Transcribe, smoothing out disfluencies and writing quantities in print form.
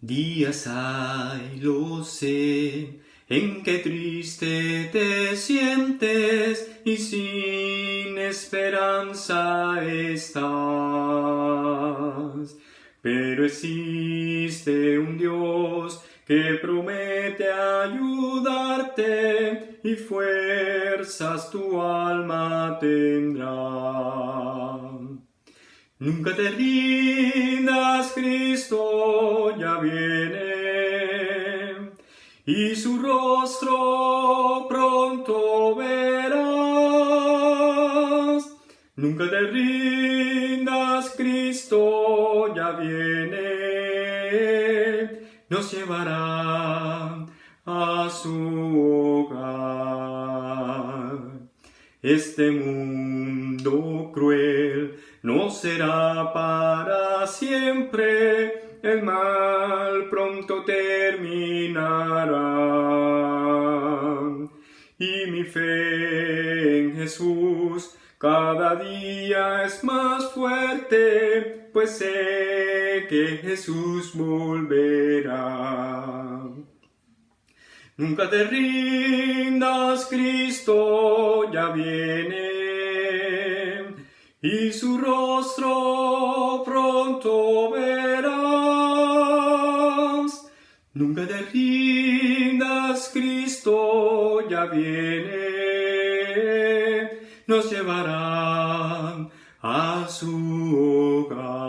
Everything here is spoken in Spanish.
Días hay, lo sé, en que triste te sientes y sin esperanza estás. Pero existe un Dios que promete ayudarte y fuerzas tu alma tendrá. Nunca te rindas, Cristo ya viene, y su rostro pronto verás. Nunca te rindas, Cristo ya viene, nos llevará a su hogar. Este mundo cruel no será para siempre, el mal pronto terminará. Y mi fe en Jesús cada día es más fuerte, pues sé que Jesús volverá. Nunca te rindas, Cristo ya viene, y su rostro pronto verás. Nunca te rindas, Cristo ya viene, nos llevará a su hogar.